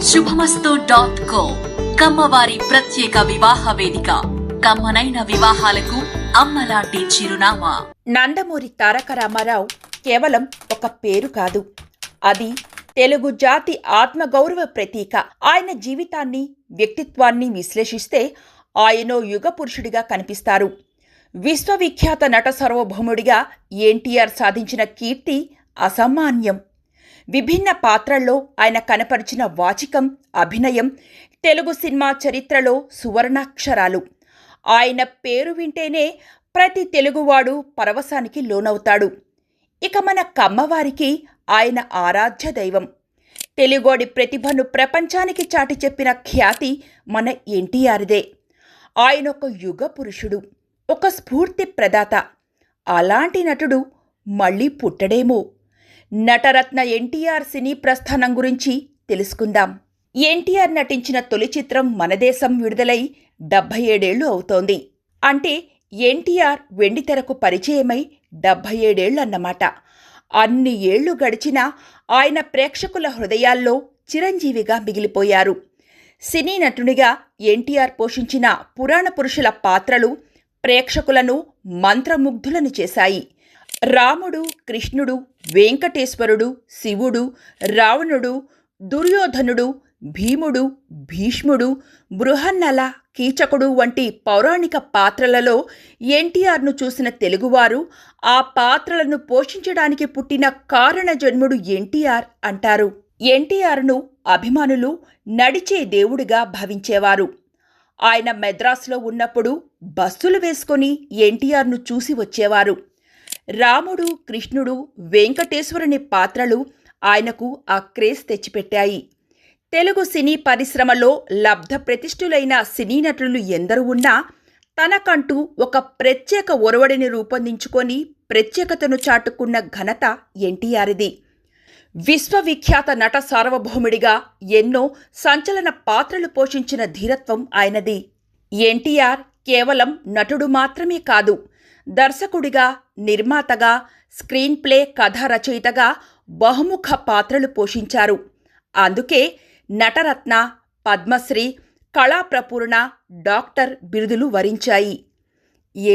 శుభమస్తు.co కమ్మవారి ప్రత్యేక వివాహ వేదిక. కమ్మనైన వివాహాలకు అమ్మలాంటి చిరునామా. నందమూరి తారక రామారావు కేవలం ఒక పేరు కాదు, అది తెలుగు జాతి ఆత్మగౌరవ ప్రతీక. ఆయన జీవితాన్ని, వ్యక్తిత్వాన్ని విశ్లేషిస్తే ఆయనో యుగ పురుషుడిగా కనిపిస్తారు. విశ్వవిఖ్యాత నట సార్వభౌముడిగా ఎన్టీఆర్ సాధించిన కీర్తి అసామాన్యం. విభిన్న పాత్రల్లో ఆయన కనపరిచిన వాచికం, అభినయం తెలుగు సినిమా చరిత్రలో సువర్ణాక్షరాలు. ఆయన పేరు వింటేనే ప్రతి తెలుగువాడు పరవశానికి లోనవుతాడు. ఇక మన కమ్మవారికి ఆయన ఆరాధ్య దైవం. తెలుగోడి ప్రతిభను ప్రపంచానికి చాటి చెప్పిన ఖ్యాతి మన ఎన్టీఆర్దే. ఆయన ఒక యుగ పురుషుడు, ఒక స్ఫూర్తి ప్రదాత. అలాంటి నటుడు మళ్ళీ పుట్టడేమో. నటరత్న ఎన్టీఆర్ సినీ ప్రస్థానం గురించి తెలుసుకుందాం. ఎన్టీఆర్ నటించిన తొలి చిత్రం మనదేశం విడుదలై 77 ఏళ్లు అవుతోంది. అంటే ఎన్టీఆర్ వెండితెరకు పరిచయమై 77 ఏళ్లు అన్నమాట. అన్ని ఏళ్లు గడిచినా ఆయన ప్రేక్షకుల హృదయాల్లో చిరంజీవిగా మిగిలిపోయారు. సినీ నటునిగా ఎన్టీఆర్ పోషించిన పురాణ పురుషుల పాత్రలు ప్రేక్షకులను మంత్రముగ్ధులను చేశాయి. రాముడు, కృష్ణుడు, వెంకటేశ్వరుడు, శివుడు, రావణుడు, దుర్యోధనుడు, భీముడు, భీష్ముడు, బృహన్నల, కీచకుడు వంటి పౌరాణిక పాత్రలలో ఎన్టీఆర్ను చూసిన తెలుగువారు ఆ పాత్రలను పోషించడానికి పుట్టిన కారణజన్ముడు ఎన్టీఆర్ అంటారు. ఎన్టీఆర్ను అభిమానులు నడిచే దేవుడిగా భావించేవారు. ఆయన మెద్రాసులో ఉన్నప్పుడు బస్సులు వేసుకొని ఎన్టీఆర్ను చూసి వచ్చేవారు. రాముడు, కృష్ణుడు, వెంకటేశ్వరుని పాత్రలు ఆయనకు ఆ క్రేజ్ తెచ్చిపెట్టాయి. తెలుగు సినీ పరిశ్రమలో లబ్ధ ప్రతిష్ఠులైన సినీ నటులు ఎందరూ ఉన్నా తనకంటూ ఒక ప్రత్యేక ఒరవడిని రూపొందించుకొని ప్రత్యేకతను చాటుకున్న ఘనత ఎన్టీఆర్ది. విశ్వవిఖ్యాత నట సార్వభౌముడిగా ఎన్నో సంచలన పాత్రలు పోషించిన ధీరత్వం ఆయనది. ఎన్టీఆర్ కేవలం నటుడు మాత్రమే కాదు, దర్శకుడిగా, నిర్మాతగా, స్క్రీన్ ప్లే కథా రచయితగా బహుముఖ పాత్రలు పోషించారు. అందుకే నటరత్న, పద్మశ్రీ, కళాప్రపూర్ణ, డాక్టర్ బిరుదులు వరించాయి.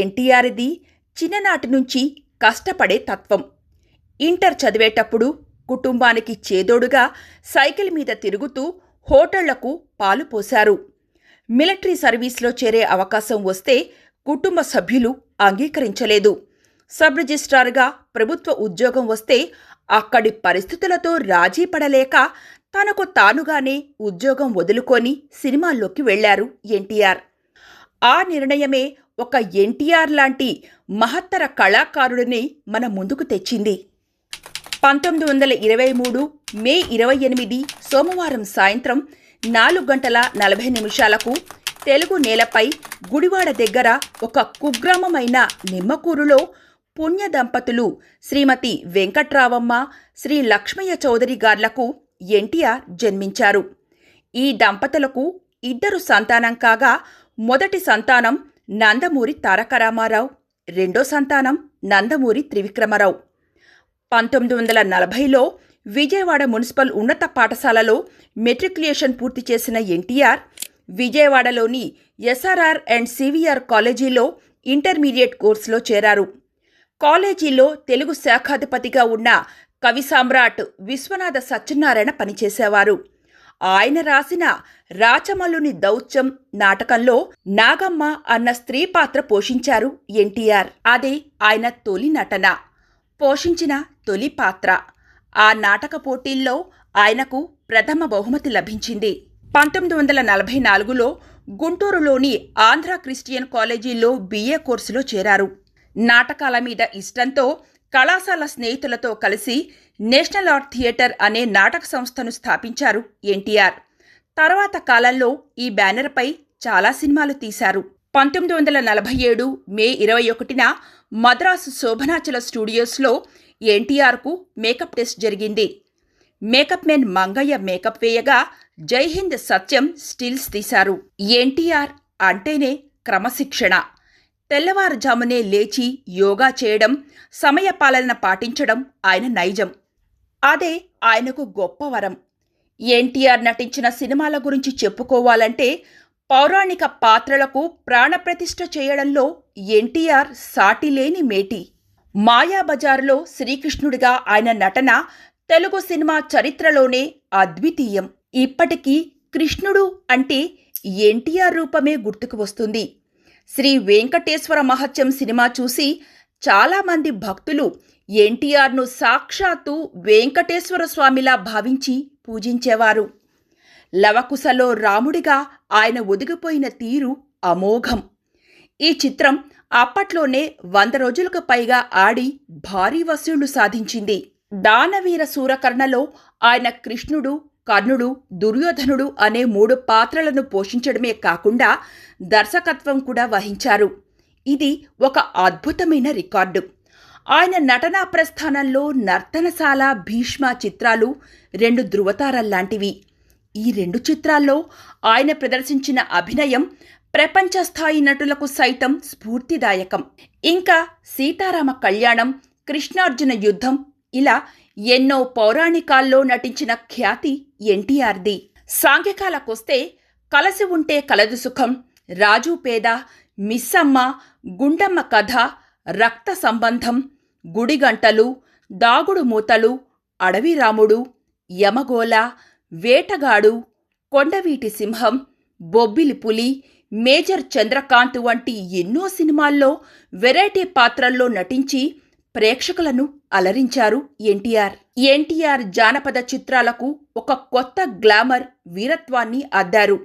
ఎన్టీఆర్ది చిన్ననాటి నుంచి కష్టపడే తత్వం. ఇంటర్ చదివేటప్పుడు కుటుంబానికి చేదోడుగా సైకిల్ మీద తిరుగుతూ హోటళ్లకు పాలు పోశారు. మిలిటరీ సర్వీస్లో చేరే అవకాశం వస్తే కుటుంబ సభ్యులు అంగీకరించలేదు. సబ్ రిజిస్ట్రార్గా ప్రభుత్వ ఉద్యోగం వస్తే అక్కడి పరిస్థితులతో రాజీ పడలేక తనకు తానుగానే ఉద్యోగం వదులుకొని సినిమాల్లోకి వెళ్లారు ఎన్టీఆర్. ఆ నిర్ణయమే ఒక ఎన్టీఆర్ లాంటి మహత్తర కళాకారుడిని మన ముందుకు తెచ్చింది. 1923 మే 28 సోమవారం సాయంత్రం 4:40 తెలుగు నేలపై గుడివాడ దగ్గర ఒక కుగ్రామమైన నిమ్మకూరులో పుణ్య దంపతులు శ్రీమతి వెంకట్రావమ్మ, శ్రీ లక్ష్మయ్య చౌదరి గార్లకు ఎన్టీఆర్ జన్మించారు. ఈ దంపతులకు 2 సంతానం కాగా మొదటి సంతానం నందమూరి తారక రామారావు, రెండో సంతానం నందమూరి త్రివిక్రమరావు. 1940లో విజయవాడ మున్సిపల్ ఉన్నత పాఠశాలలో మెట్రికులేషన్ పూర్తి చేసిన ఎన్టీఆర్ విజయవాడలోని ఎస్ఆర్ఆర్ అండ్ సివిఆర్ కాలేజీలో ఇంటర్మీడియట్ కోర్సులో చేరారు. కాలేజీలో తెలుగు శాఖాధిపతిగా ఉన్న కవి సామ్రాట్ విశ్వనాథ సత్యనారాయణ పనిచేసేవారు. ఆయన రాసిన రాచమల్లుని దౌత్యం నాటకంలో నాగమ్మ అన్న స్త్రీ పాత్ర పోషించారు ఎన్టీఆర్. అదే ఆయన తొలి నటన, పోషించిన తొలి పాత్ర. ఆ నాటక పోటీల్లో ఆయనకు ప్రథమ బహుమతి లభించింది. 1944లో గుంటూరులోని ఆంధ్ర క్రిస్టియన్ కాలేజీలో BA కోర్సులో చేరారు. నాటకాల మీద ఇష్టంతో కళాశాల స్నేహితులతో కలిసి నేషనల్ ఆర్ట్ థియేటర్ అనే నాటక సంస్థను స్థాపించారు ఎన్టీఆర్. తర్వాత కాలంలో ఈ బ్యానర్పై చాలా సినిమాలు తీశారు. 1947 మే 21న మద్రాసు శోభనాచల స్టూడియోస్లో ఎన్టీఆర్కు మేకప్ టెస్ట్ జరిగింది. మేకప్ మెన్ మంగయ్య మేకప్ వేయగా జై హింద్ సత్యం స్టిల్స్ తీశారు. ఎన్టీఆర్ అంటేనే క్రమశిక్షణ. తెల్లవారుజామునే లేచి యోగా చేయడం, సమయపాలన పాటించడం ఆయన నైజం. అదే ఆయనకు గొప్ప వరం. ఎన్టీఆర్ నటించిన సినిమాల గురించి చెప్పుకోవాలంటే పౌరాణిక పాత్రలకు ప్రాణప్రతిష్ఠ చేయడంలో ఎన్టీఆర్ సాటిలేని మేటి. మాయాబజారులో శ్రీకృష్ణుడిగా ఆయన నటన తెలుగు సినిమా చరిత్రలోనే అద్వితీయం. ఇప్పటికీ కృష్ణుడు అంటే ఎన్టీఆర్ రూపమే గుర్తుకు వస్తుంది. శ్రీ వెంకటేశ్వర మహత్యం సినిమా చూసి చాలామంది భక్తులు ఎన్టీఆర్ను సాక్షాత్తు వెంకటేశ్వర స్వామిలా భావించి పూజించేవారు. లవకుశలో రాముడిగా ఆయన ఒదిగిపోయిన తీరు అమోఘం. ఈ చిత్రం అప్పట్లోనే 100 రోజులకు పైగా ఆడి భారీ వసూళ్లు సాధించింది. దానవీర శూరకర్ణలో ఆయన కృష్ణుడు, కర్ణుడు, దుర్యోధనుడు అనే 3 పాత్రలను పోషించడమే కాకుండా దర్శకత్వం కూడా వహించారు. ఇది ఒక అద్భుతమైన రికార్డు. ఆయన నటనా ప్రస్థానంలో నర్తనశాల, భీష్మ చిత్రాలు 2 ధృవతారల్లాంటివి. ఈ 2 చిత్రాల్లో ఆయన ప్రదర్శించిన అభినయం ప్రపంచ స్థాయి నటులకు సైతం స్ఫూర్తిదాయకం. ఇంకా సీతారామ కళ్యాణం, కృష్ణార్జున యుద్ధం ఇలా ఎన్నో పౌరాణికాల్లో నటించిన ఖ్యాతి ఎన్టీఆర్ది. సాంఘికాలకొస్తే కలసి ఉంటే కలదు సుఖం, రాజు పేద, మిస్సమ్మ, గుండమ్మ కథ, రక్త సంబంధం, గుడిగంటలు, దాగుడు మూతలు, అడవి రాముడు, యమగోళ, వేటగాడు, కొండవీటి సింహం, బొబ్బిలి పులి, మేజర్ చంద్రకాంత్ వంటి ఎన్నో సినిమాల్లో వెరైటీ పాత్రల్లో నటించి ప్రేక్షకులను అలరించారు ఎన్టీఆర్. ఎన్టీఆర్ జానపద చిత్రాలకు ఒక కొత్త గ్లామర్, వీరత్వాన్ని అద్దారు.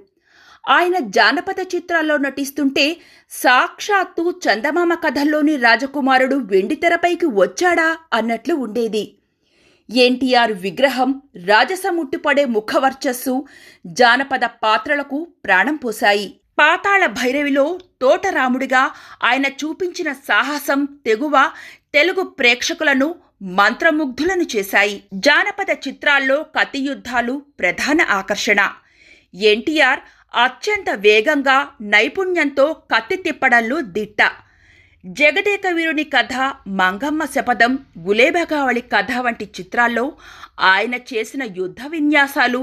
ఆయన జానపద చిత్రాల్లో నటిస్తుంటే సాక్షాత్తు చందమామ కథల్లోని రాజకుమారుడు వెండితెరపైకి వచ్చాడా అన్నట్లు ఉండేది. ఎన్టీఆర్ విగ్రహం, రాజసముట్టిపడే ముఖవర్చస్సు జానపద పాత్రలకు ప్రాణం పోశాయి. పాతాళ భైరవిలో తోటరాముడిగా ఆయన చూపించిన సాహసం, తెగువ తెలుగు ప్రేక్షకులను మంత్రముగ్ధులను చేశాయి. జానపద చిత్రాల్లో కత్తి యుద్ధాలు ప్రధాన ఆకర్షణ. ఎన్టీఆర్ అత్యంత వేగంగా, నైపుణ్యంతో కత్తి తిప్పడంలో దిట్ట. జగదేక వీరుని కథ, మంగమ్మ శపథం, గులేబగావళి కథ వంటి చిత్రాల్లో ఆయన చేసిన యుద్ధ విన్యాసాలు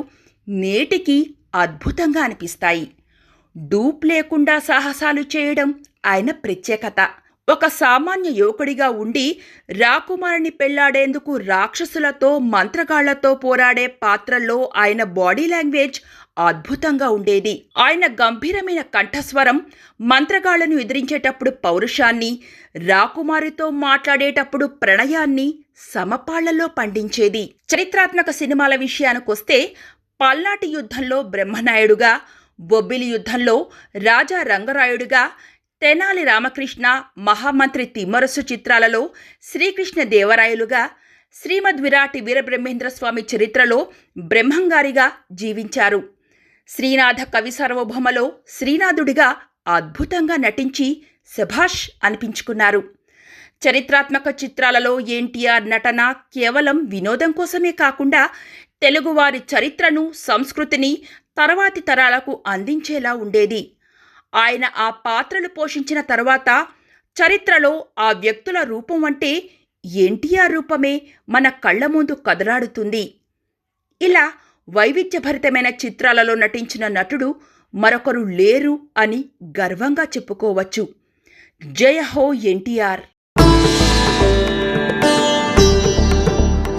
నేటికి అద్భుతంగా అనిపిస్తాయి. డూప్ లేకుండా సాహసాలు చేయడం ఆయన ప్రత్యేకత. ఒక సామాన్య యువకుడిగా ఉండి రాకుమారుని పెళ్లాడేందుకు రాక్షసులతో, మంత్రగాళ్లతో పోరాడే పాత్రల్లో ఆయన బాడీ లాంగ్వేజ్ అద్భుతంగా ఉండేది. ఆయన గంభీరమైన కంఠస్వరం మంత్రగాళ్లను ఎదిరించేటప్పుడు పౌరుషాన్ని, రాకుమారితో మాట్లాడేటప్పుడు ప్రణయాన్ని సమపాళ్లలో పండించేది. చరిత్రాత్మక సినిమాల విషయానికొస్తే పల్నాటి యుద్ధంలో బ్రహ్మనాయుడుగా, బొబ్బిలి యుద్ధంలో రాజా రంగరాయుడుగా, తెనాలి రామకృష్ణ, మహామంత్రి తిమ్మరసు చిత్రాలలో శ్రీకృష్ణ దేవరాయలుగా, శ్రీమద్ విరాటి వీరబ్రహ్మేంద్ర స్వామి చరిత్రలో బ్రహ్మంగారిగా జీవించారు. శ్రీనాథ కవి సార్వభౌమలో శ్రీనాథుడిగా అద్భుతంగా నటించి శభాష్ అనిపించుకున్నారు. చరిత్రాత్మక చిత్రాలలో ఎన్టీఆర్ నటన కేవలం వినోదం కోసమే కాకుండా తెలుగువారి చరిత్రను, సంస్కృతిని తర్వాతి తరాలకు అందించేలా ఉండేది. ఆయన ఆ పాత్రలు పోషించిన తర్వాత చరిత్రలో ఆ వ్యక్తుల రూపం అంటే ఎన్టీఆర్ రూపమే మన కళ్ల ముందు కదలాడుతుంది. ఇలా వైవిధ్యభరితమైన చిత్రాలలో నటించిన నటుడు మరొకరు లేరు అని గర్వంగా చెప్పుకోవచ్చు. జయ హో ఎన్టీఆర్.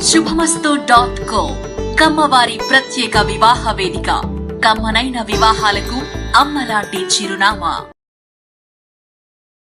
శుభమస్తు.co కమ్మవారి ప్రత్యేక వివాహ వేదిక. కమ్మనైన వివాహాలకు అమ్మలాంటి చిరునామా.